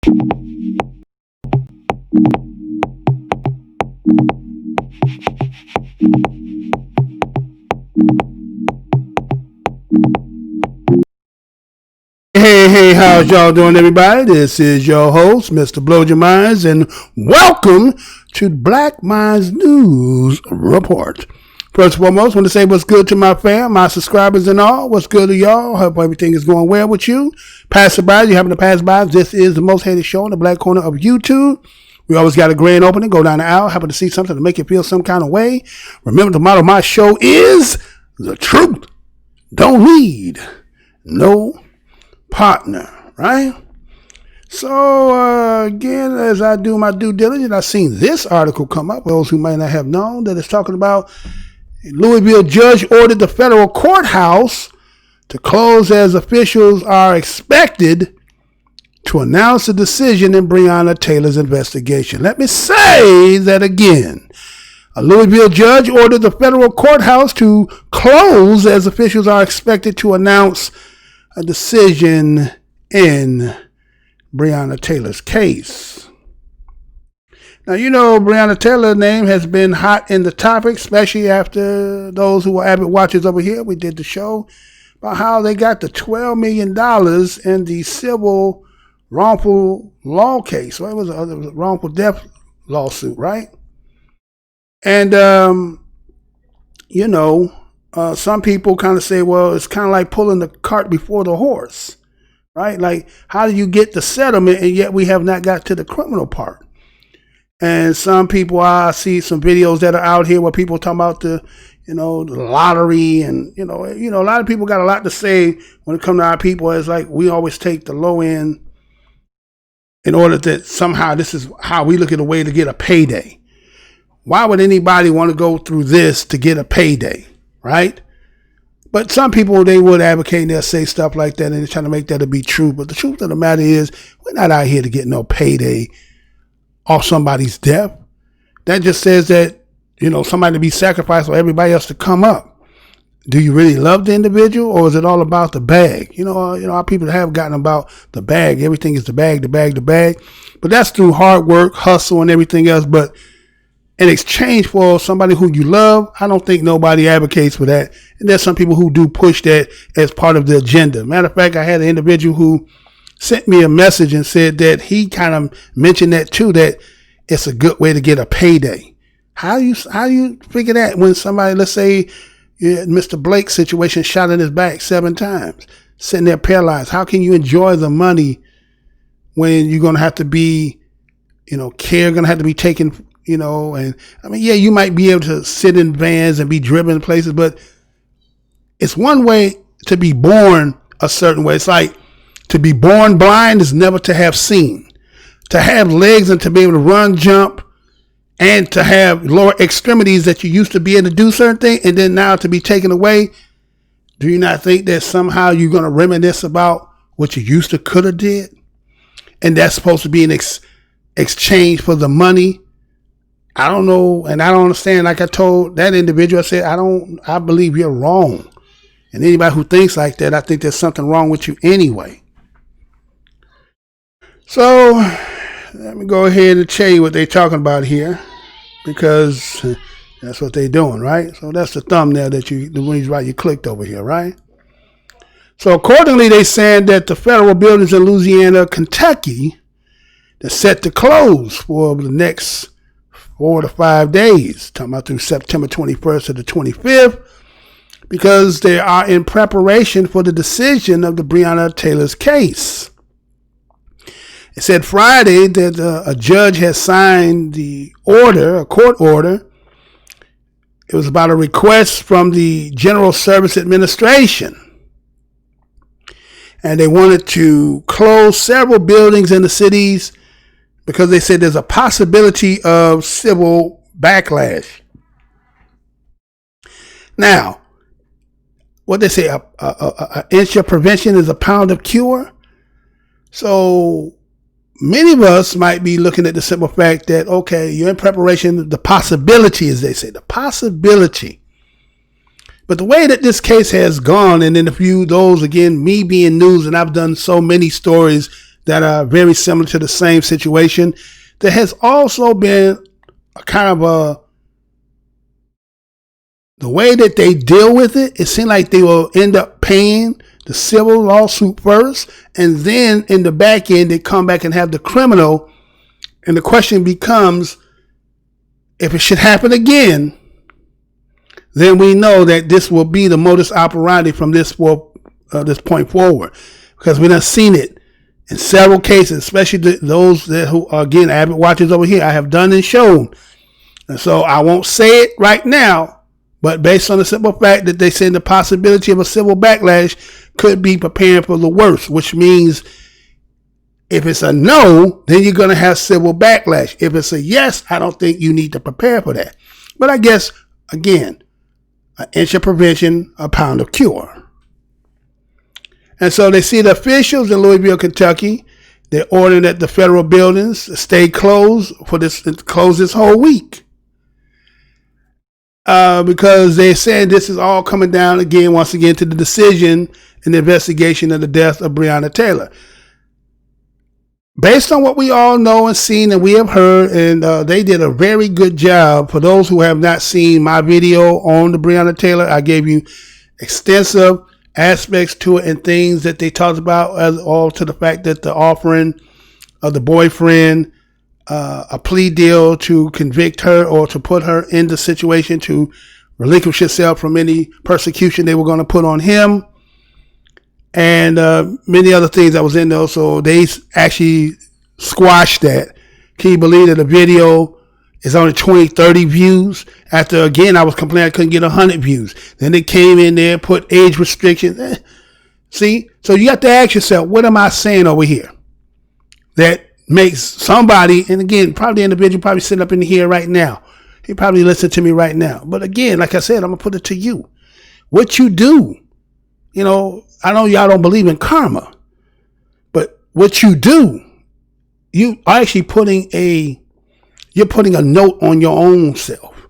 Hey, how's y'all doing, everybody? This is your host, Mr. Blow Your Minds, and welcome to Black Minds News Report. First and foremost, I want to say what's good to my fam, my subscribers and all. What's good to y'all? Hope everything is going well with you. Passerbys, you happen to pass by, this is the most hated show in the black corner of YouTube. We always got a grand opening, go down the aisle, happen to see something to make you feel some kind of way. Remember, the motto of my show is the truth. Don't need no partner, right? So again, as I do my due diligence, I've seen this article come up. Those who might not have known that it's talking about Louisville judge ordered the federal courthouse to close as officials are expected to announce a decision in Breonna Taylor's investigation. Let me say that again. A Louisville judge ordered the federal courthouse to close as officials are expected to announce a decision in Breonna Taylor's case. Now, you know, Breonna Taylor's name has been hot in the topic, especially after those who were avid watchers over here. We did the show about how they got the $12 million in the civil wrongful law case. Well, it was a wrongful death lawsuit, right? And, some people kind of say, well, it's kind of like pulling the cart before the horse, right? Like, how do you get the settlement and yet we have not got to the criminal part? And some people, I see some videos that are out here where people talk about the lottery and, a lot of people got a lot to say when it comes to our people. It's like we always take the low end in order that somehow this is how we look at a way to get a payday. Why would anybody want to go through this to get a payday? Right? But some people, they would advocate and they'll say stuff like that and they're trying to make that to be true. But the truth of the matter is, we're not out here to get no payday off somebody's death. That just says that, somebody to be sacrificed for everybody else to come up. Do you really love the individual, or is it all about the bag? Our people have gotten about the bag. Everything is the bag, the bag, the bag. But that's through hard work, hustle, and everything else. But in exchange for somebody who you love, I don't think nobody advocates for that. And there's some people who do push that as part of the agenda. Matter of fact, I had an individual who sent me a message and said that he kind of mentioned that too, that it's a good way to get a payday. How you figure that when somebody, let's say, Mr. Blake's situation, shot in his back 7 times, sitting there paralyzed? How can you enjoy the money when you're going to have to be, care going to have to be taken, and I mean, yeah, you might be able to sit in vans and be driven places, but it's one way to be born a certain way. It's like to be born blind is never to have seen. To have legs and to be able to run, jump, and to have lower extremities that you used to be able to do certain things, and then now to be taken away. Do you not think that somehow you're going to reminisce about what you used to could have did? And that's supposed to be an exchange for the money? I don't know, and I don't understand. Like I told that individual, I said, I believe you're wrong. And anybody who thinks like that, I think there's something wrong with you anyway. So let me go ahead and tell you what they're talking about here, because that's what they're doing, right? So that's the thumbnail the reason you clicked over here, right? So accordingly, they said that the federal buildings in Louisiana, Kentucky, they're set to close for the next 4 to 5 days, talking about through September 21st to the 25th, because they are in preparation for the decision of the Breonna Taylor's case. It said Friday that a judge has signed the order, a court order. It was about a request from the General Service Administration. And they wanted to close several buildings in the cities because they said there's a possibility of civil backlash. Now, what they say, an inch of prevention is a pound of cure. So many of us might be looking at the simple fact that, okay, you're in preparation, the possibility, as they say, the possibility. But the way that this case has gone, and then those, again, me being news, and I've done so many stories that are very similar to the same situation. There has also been a kind of the way that they deal with it. It seems like they will end up paying the civil lawsuit first, and then in the back end, they come back and have the criminal. And the question becomes, if it should happen again, then we know that this will be the modus operandi from this point forward, because we done seen it in several cases, especially those who are, again, avid watchers over here. I have done and shown, and so I won't say it right now, but based on the simple fact that they say the possibility of a civil backlash could be preparing for the worst, which means if it's a no, then you're going to have civil backlash. If it's a yes, I don't think you need to prepare for that. But I guess, again, an inch of prevention, a pound of cure. And so they see the officials in Louisville, Kentucky. They're ordering that the federal buildings stay closed close this whole week. Because they're saying this is all coming down again, once again, to the decision and the investigation of the death of Breonna Taylor. Based on what we all know and seen and we have heard, and they did a very good job. For those who have not seen my video on the Breonna Taylor, I gave you extensive aspects to it and things that they talked about, as all to the fact that the offering of the boyfriend, a plea deal to convict her or to put her in the situation to relinquish herself from any persecution they were going to put on him, and many other things that was in there. So they actually squashed that. Can you believe that the video is only 20, 30 views? After, again, I was complaining I couldn't get 100 views. Then they came in there, put age restrictions. See? So you have to ask yourself, what am I saying over here that makes somebody, and again, probably the individual probably sitting up in here right now. He probably listening to me right now. But again, like I said, I'm going to put it to you. What you do, you know, I know y'all don't believe in karma, but what you do, you are actually putting a note on your own self.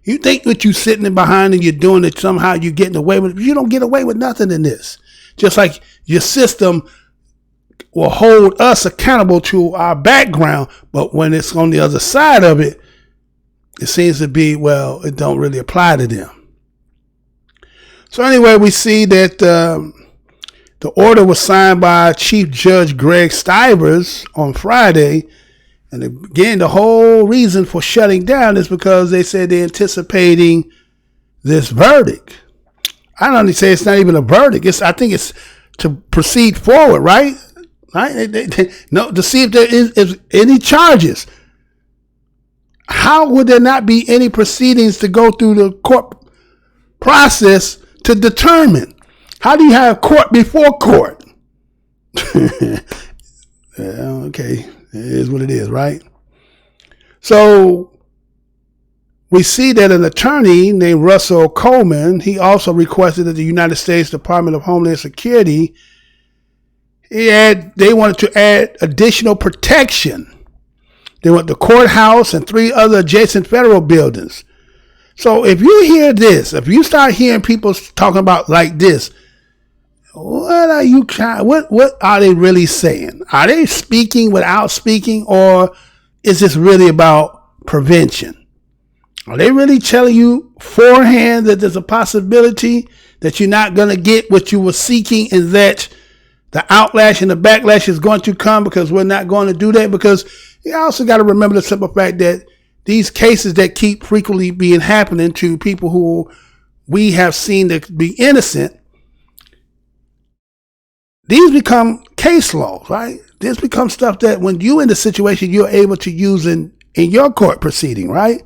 You think that you're sitting behind and you're doing it, somehow you're getting away with it. You don't get away with nothing in this. Just like your system will hold us accountable to our background, but when it's on the other side of it, it seems to be, well, it don't really apply to them. So anyway, we see that the order was signed by Chief Judge Greg Stivers on Friday. And again, the whole reason for shutting down is because they said they're anticipating this verdict. I don't say it's not even a verdict. I think it's to proceed forward, right? No, to see if there is any charges. How would there not be any proceedings to go through the court process to determine? How do you have court before court? Yeah, okay, it is what it is, right? So we see that an attorney named Russell Coleman, he also requested that the United States Department of Homeland Security, they wanted to add additional protection. They want the courthouse and 3 other adjacent federal buildings. So if you hear this, if you start hearing people talking about like this, what are they really saying? Are they speaking without speaking, or is this really about prevention? Are they really telling you beforehand that there's a possibility that you're not going to get what you were seeking, and that the outlash and the backlash is going to come because we're not going to do that? Because you also got to remember the simple fact that these cases that keep frequently being happening to people who we have seen to be innocent, these become case laws, right? This becomes stuff that when you in the situation, you're able to use in your court proceeding, right?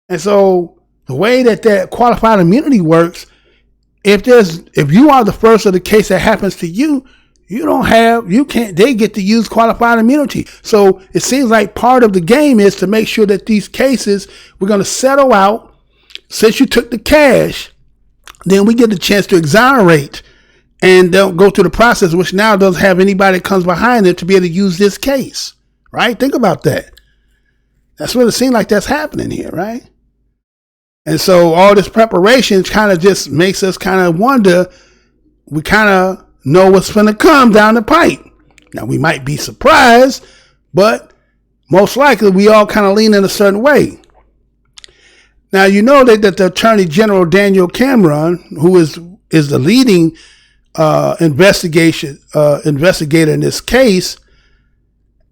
And so the way that qualified immunity works, if you are the first of the case that happens to you, they get to use qualified immunity. So it seems like part of the game is to make sure that these cases, we're going to settle out. Since you took the cash, then we get a chance to exonerate and they'll go through the process, which now doesn't have anybody that comes behind it to be able to use this case, right? Think about that. That's what it seems like that's happening here, right? And so all this preparation kind of just makes us kind of wonder, we kind of know what's going to come down the pipe. Now, we might be surprised, but most likely we all kind of lean in a certain way. Now, you know that the Attorney General, Daniel Cameron, who is the leading investigator in this case,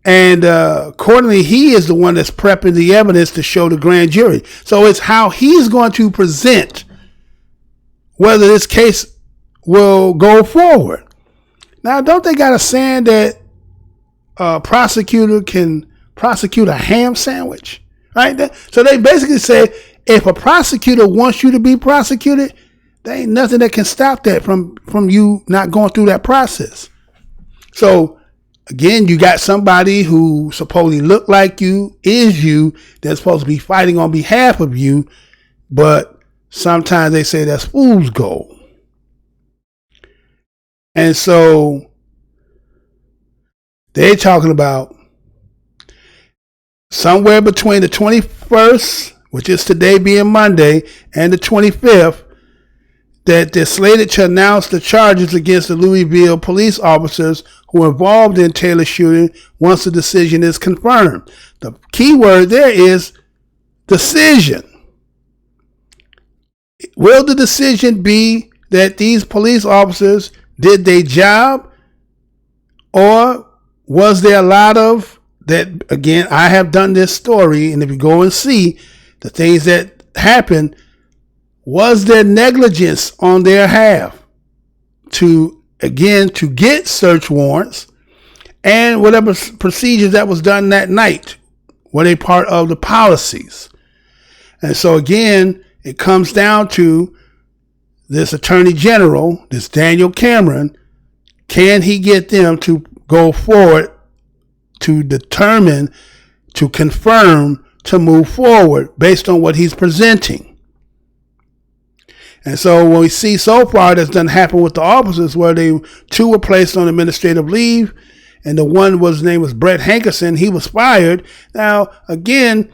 and accordingly, he is the one that's prepping the evidence to show the grand jury. So it's how he's going to present whether this case will go forward. Now, don't they got a saying that a prosecutor can prosecute a ham sandwich? Right? So they basically say, if a prosecutor wants you to be prosecuted, there ain't nothing that can stop that from you not going through that process. So again, you got somebody who supposedly look like you, is you, that's supposed to be fighting on behalf of you, but sometimes they say that's fool's gold. And so they're talking about somewhere between the 21st, which is today being Monday, and the 25th, that they're slated to announce the charges against the Louisville police officers who were involved in Taylor's shooting once the decision is confirmed. The key word there is decision. Will the decision be that these police officers did their job, or was there a lot of that? Again, I have done this story, and if you go and see the things that happened, was there negligence on their half to get search warrants, and whatever procedures that was done that night, were they part of the policies? And so again, it comes down to this Attorney General, this Daniel Cameron. Can he get them to go forward to determine, to confirm, to move forward based on what he's presenting? And so what we see so far that's done happen with the officers, where two were placed on administrative leave, and the one his name was Brett Hankerson. He was fired. Now, again,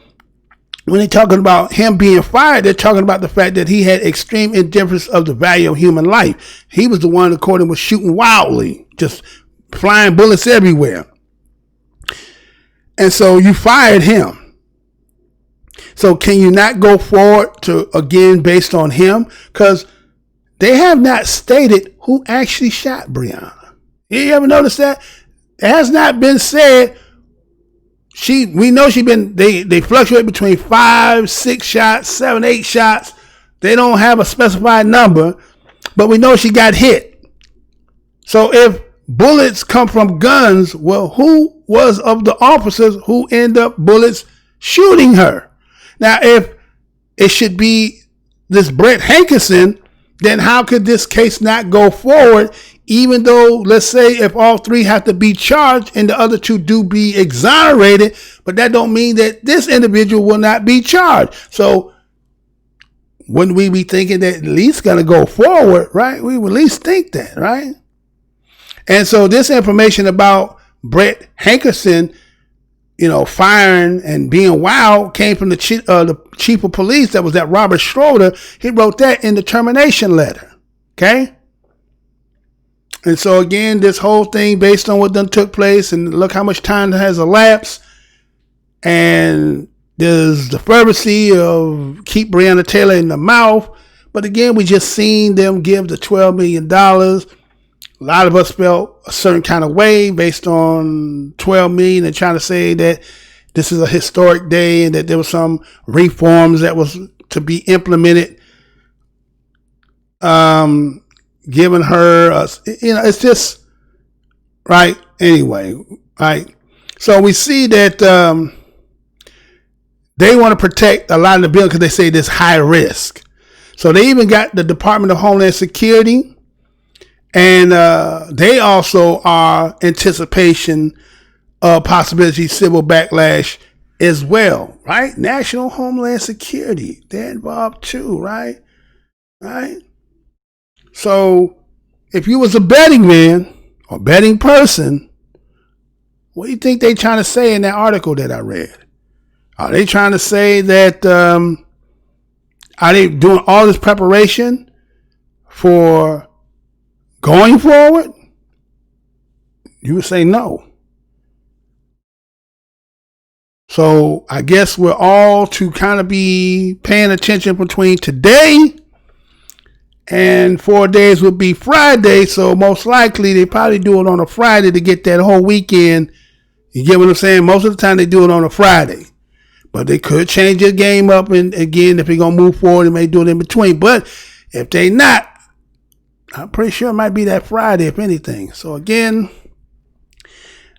when they're talking about him being fired, they're talking about the fact that he had extreme indifference of the value of human life. He was the one, according, was shooting wildly, just flying bullets everywhere. And so you fired him. So can you not go forward to, again, based on him? Because they have not stated who actually shot Breonna. You ever notice that? It has not been said. We know they fluctuate between 5, 6 shots, 7, 8 shots. They don't have a specified number, but we know she got hit. So if bullets come from guns, well, who was of the officers who end up bullets shooting her? Now, if it should be this Brett Hankerson, then how could this case not go forward, even though, let's say, if all three have to be charged and the other two do be exonerated, but that don't mean that this individual will not be charged. So wouldn't we be thinking that at least going to go forward, right? We would at least think that, right? And so this information about Brett Hankerson, firing and being wild, came from the chief of police. That was that Robert Schroeder. He wrote that in the termination letter. Okay. And so again, this whole thing based on what done took place, and look how much time has elapsed, and there's the fervency of keep Breonna Taylor in the mouth. But again, we just seen them give the $12 million. A lot of us felt a certain kind of way based on 12 million and trying to say that this is a historic day and that there was some reforms that was to be implemented. Giving her, it's just right. Anyway, right. So we see that they want to protect a lot of the building because they say this high risk. So they even got the Department of Homeland Security. And they also are anticipation of possibility civil backlash as well, right? National Homeland Security, they're involved too, right? Right? So if you was a betting man or betting person, what do you think they trying to say in that article that I read? Are they trying to say that, are they doing all this preparation for going forward? You would say no. So I guess we're all to kind of be paying attention between today and 4 days would be Friday. So most likely they probably do it on a Friday to get that whole weekend. You get what I'm saying? Most of the time they do it on a Friday. But they could change their game up, and again, if they're going to move forward, they may do it in between. But if they not, I'm pretty sure it might be that Friday, if anything. So again,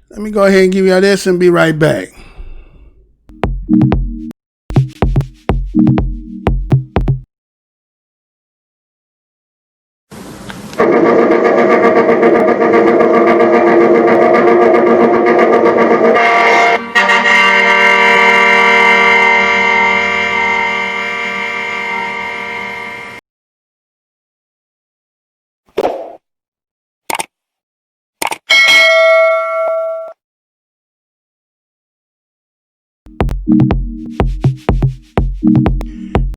let me go ahead and give you all this and be right back.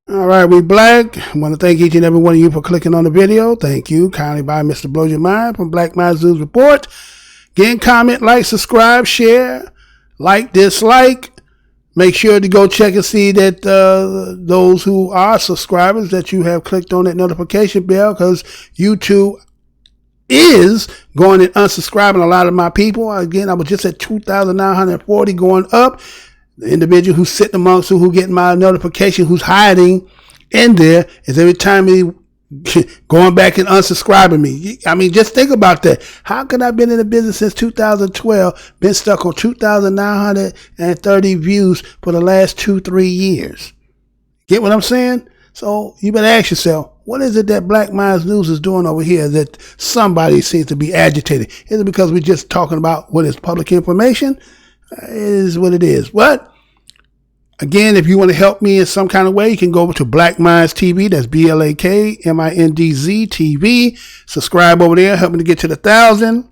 All right, we black. I want to thank each and every one of you for clicking on the video. Thank you. Kindly by Mr. Blows Your Mind from Black MINDZ News Report. Again, comment, like, subscribe, share, like, dislike. Make sure to go check and see that those who are subscribers that you have clicked on that notification bell, because YouTube is going and unsubscribing a lot of my people. Again, I was just at 2,940 going up. The individual who's sitting amongst who getting my notification, who's hiding in there, is every time he going back and unsubscribing me. I mean, just think about that. How could I have been in the business since 2012, been stuck on 2,930 views for the last 2-3 years? Get what I'm saying? So you better ask yourself, what is it that Black MINDZ News is doing over here that somebody seems to be agitated? Is it because we're just talking about what is public information? It is what it is. But again, if you want to help me in some kind of way, you can go over to Black MINDZ TV. That's BLAK MINDZ TV. Subscribe over there. Help me to get to the 1,000.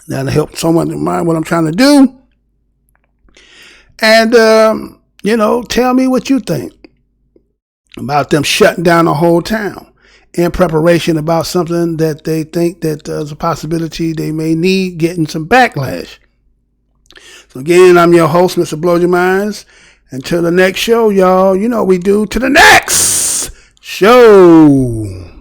That'll help someone in mind what I'm trying to do. And, tell me what you think about them shutting down a whole town in preparation about something that they think that there's a possibility they may need getting some backlash. So again, I'm your host, Mr. Blows Your Minds. Until the next show, y'all, you know what we do. To the next show.